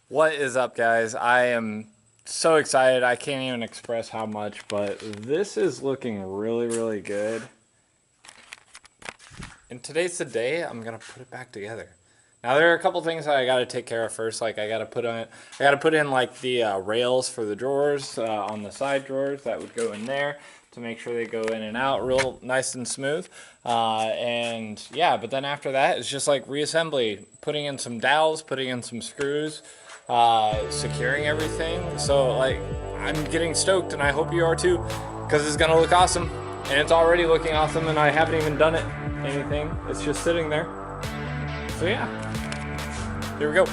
What is up, guys? I am so excited. I can't even express how much, but this is looking really, really good. And today's the day I'm gonna put it back together. Now there are a couple things that I gotta take care of first. Like I gotta put in like the rails for the drawers on the side drawers that would go in there to make sure they go in and out real nice and smooth. And yeah, but then after that it's just like reassembly, putting in some dowels, putting in some screws, securing everything. So like I'm getting stoked, and I hope you are too, because it's gonna look awesome. And it's already looking awesome, and I haven't even done anything. It's just sitting there. So yeah, here we go.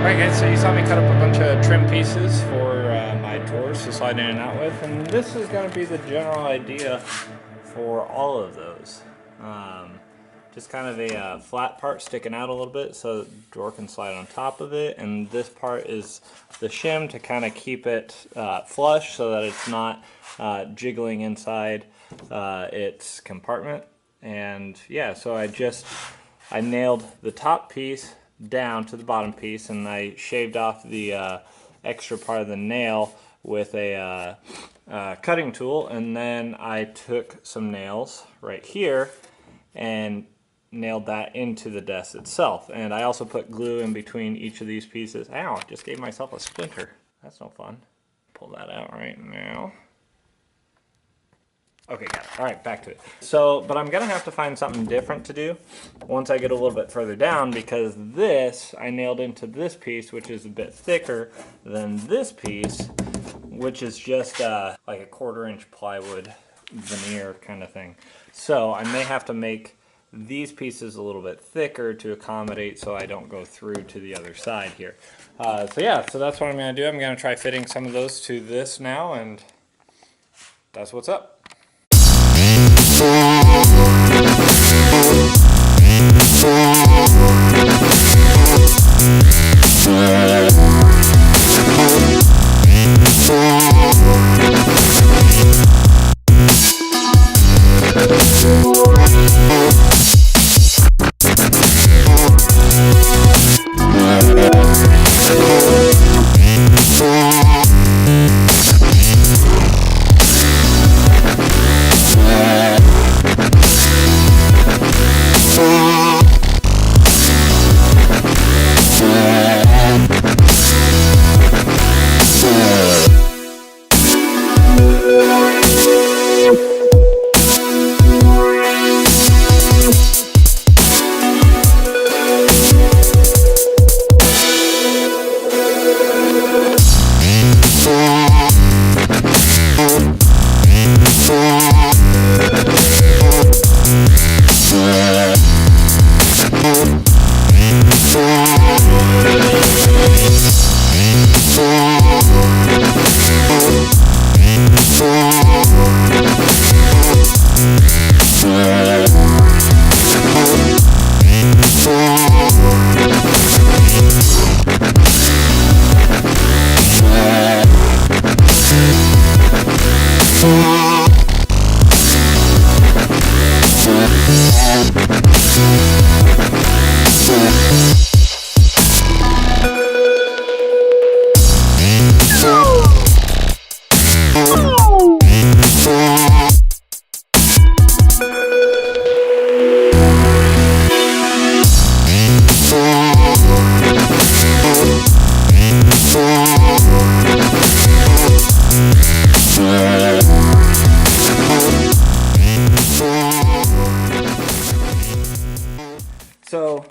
Alright guys, so you saw me cut up a bunch of trim pieces for my drawers to slide in and out with, and this is going to be the general idea for all of those. Just kind of a flat part sticking out a little bit so the drawer can slide on top of it, and this part is the shim to kind of keep it flush so that it's not jiggling inside its compartment. And yeah, so I nailed the top piece down to the bottom piece, and I shaved off the extra part of the nail with a cutting tool, and then I took some nails right here and nailed that into the desk itself. And I also put glue in between each of these pieces. Ow, just gave myself a splinter. That's no fun. Pull that out right now. Okay, got it. All right, back to it. So, but I'm gonna have to find something different to do once I get a little bit further down, because this I nailed into this piece, which is a bit thicker than this piece, which is just like a 1/4 inch plywood veneer kind of thing. So I may have to make these pieces a little bit thicker to accommodate so I don't go through to the other side here. So yeah, so that's what I'm gonna do. I'm gonna try fitting some of those to this now, and that's what's up. So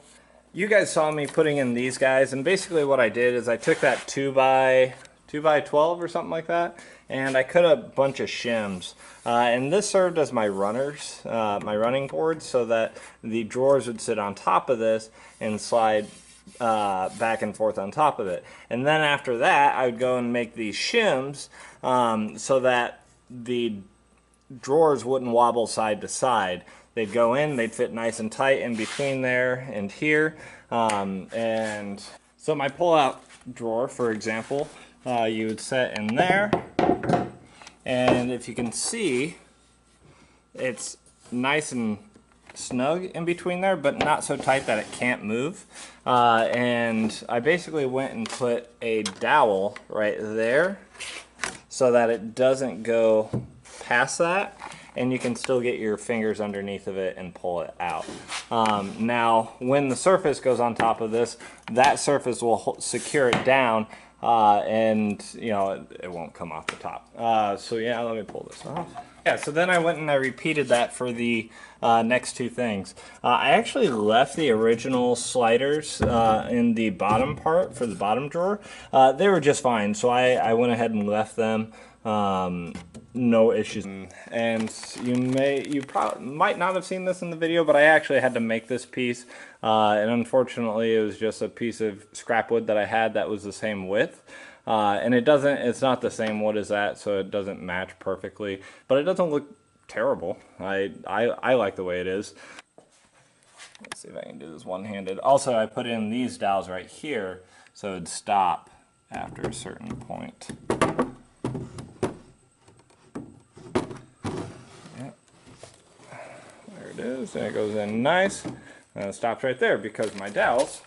you guys saw me putting in these guys, and basically what I did is I took that 2 by 12 or something like that, and I cut a bunch of shims. And this served as my runners, my running boards, so that the drawers would sit on top of this and slide back and forth on top of it. And then after that, I would go and make these shims so that the drawers wouldn't wobble side to side. They'd go in, they'd fit nice and tight in between there and here. And so my pull-out drawer, for example, you would set in there. And if you can see, it's nice and snug in between there, but not so tight that it can't move. And I basically went and put a dowel right there so that it doesn't go past that, and you can still get your fingers underneath of it and pull it out. Now, when the surface goes on top of this, that surface will secure it down, and you know, it won't come off the top. So yeah, let me pull this off. Yeah, so then I went and I repeated that for the next two things. I actually left the original sliders in the bottom part for the bottom drawer. They were just fine, so I went ahead and left them. No issues. And you probably might not have seen this in the video, but I actually had to make this piece, and unfortunately it was just a piece of scrap wood that I had that was the same width. And it's not the same wood as that, so it doesn't match perfectly, but it doesn't look terrible. I like the way it is. Let's see if I can do this one-handed. Also, I put in these dowels right here, so it'd stop after a certain point. Yep. There it is, and it goes in nice. And it stops right there because my dowels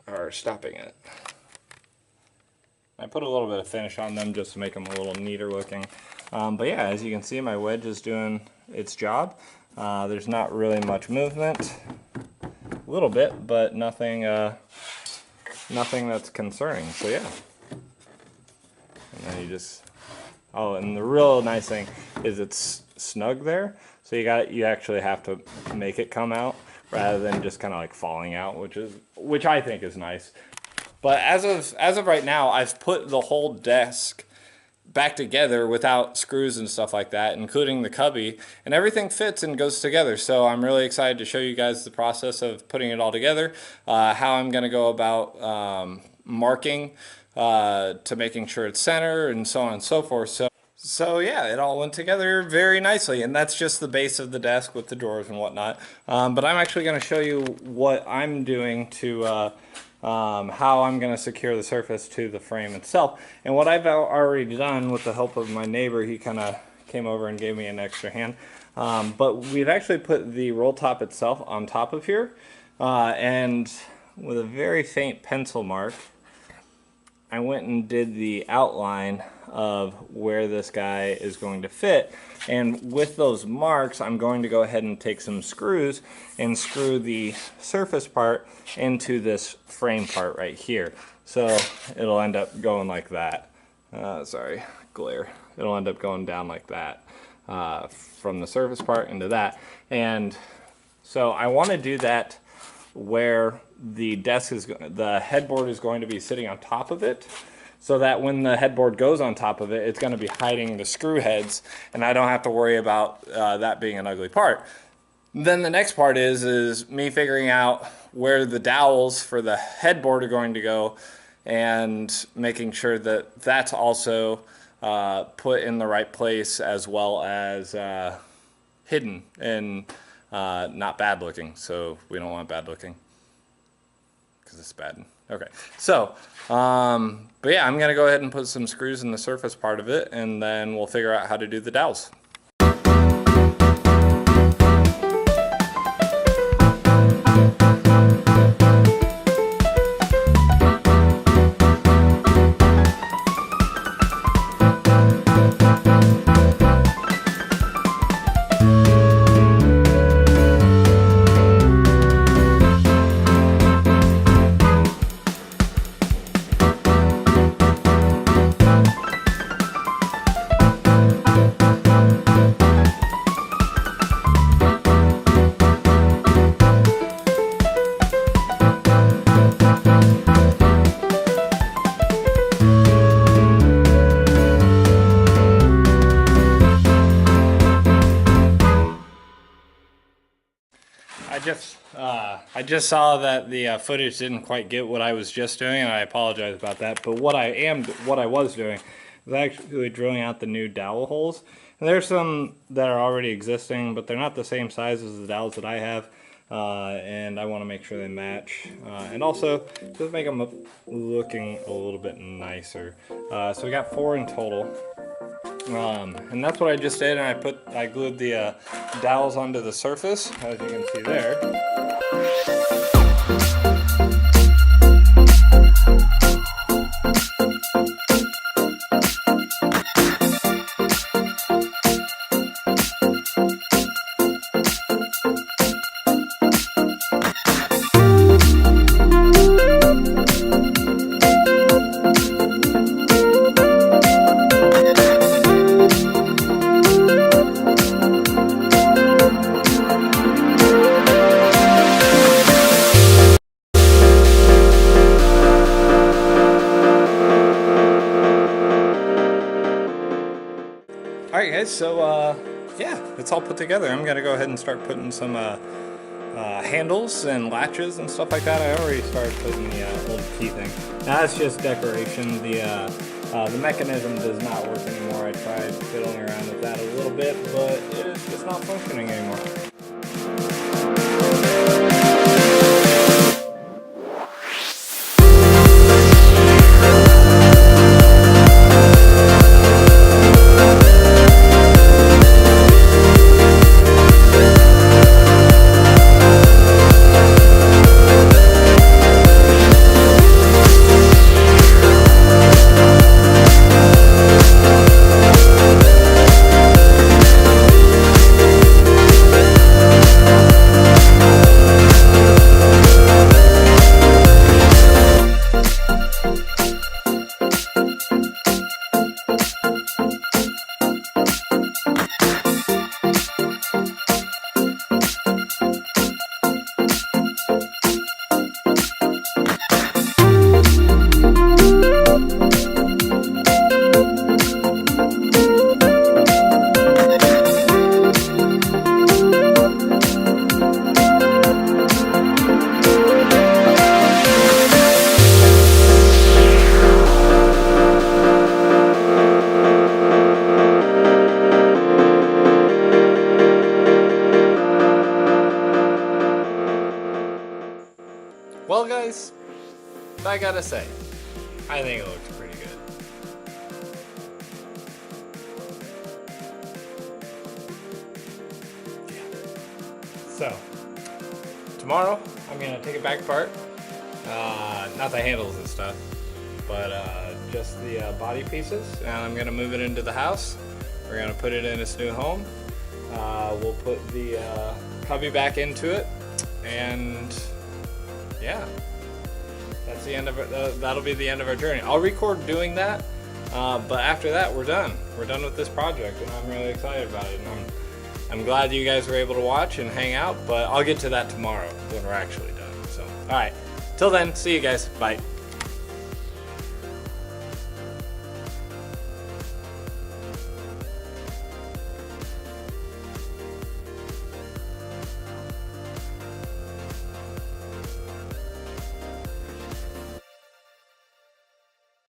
are stopping it. I put a little bit of finish on them just to make them a little neater looking. But yeah, as you can see, my wedge is doing its job. There's not really much movement. A little bit, but nothing that's concerning. So yeah. And then you just, oh, and the real nice thing is it's snug there. So you actually have to make it come out rather than just kind of like falling out, which I think is nice. But as of right now, I've put the whole desk back together without screws and stuff like that, including the cubby, and everything fits and goes together. So I'm really excited to show you guys the process of putting it all together, how I'm going to go about marking to making sure it's center, and so on and so forth. So yeah, it all went together very nicely, and that's just the base of the desk with the drawers and whatnot. But I'm actually going to show you what I'm doing to how I'm going to secure the surface to the frame itself. And what I've already done with the help of my neighbor, he kind of came over and gave me an extra hand. But we've actually put the roll top itself on top of here, and with a very faint pencil mark, I went and did the outline of where this guy is going to fit. And with those marks, I'm going to go ahead and take some screws and screw the surface part into this frame part right here. So it'll end up going like that. Sorry, glare. It'll end up going down like that from the surface part into that. And so I want to do that where the headboard is going to be sitting on top of it, so that when the headboard goes on top of it, it's going to be hiding the screw heads, and I don't have to worry about that being an ugly part. Then the next part is me figuring out where the dowels for the headboard are going to go, and making sure that that's also put in the right place, as well as hidden and not bad looking. So we don't want bad looking, because it's bad. Okay, so, but yeah, I'm gonna go ahead and put some screws in the surface part of it, and then we'll figure out how to do the dowels. I just saw that the footage didn't quite get what I was just doing, and I apologize about that. But what I was doing was actually drilling out the new dowel holes. And there's some that are already existing, but they're not the same size as the dowels that I have. And I want to make sure they match, and also just make them looking a little bit nicer. So we got 4 in total. And that's what I just did, and I glued the dowels onto the surface, as you can see there. Alright guys, so yeah, it's all put together. I'm gonna go ahead and start putting some handles and latches and stuff like that. I already started putting the old key thing. That's just decoration. The mechanism does not work anymore. I tried fiddling around with that a little bit, but it is just not functioning anymore. Well guys, I gotta say, I think it looks pretty good. So, tomorrow I'm gonna take it back apart. Not the handles and stuff, but just the body pieces. And I'm gonna move it into the house. We're gonna put it in its new home. We'll put the cubby back into it, and yeah, that's the end of it. That'll be the end of our journey. I'll record doing that, but after that, we're done. We're done with this project, and I'm really excited about it. And I'm glad you guys were able to watch and hang out, but I'll get to that tomorrow when we're actually done. So, all right, till then, see you guys. Bye.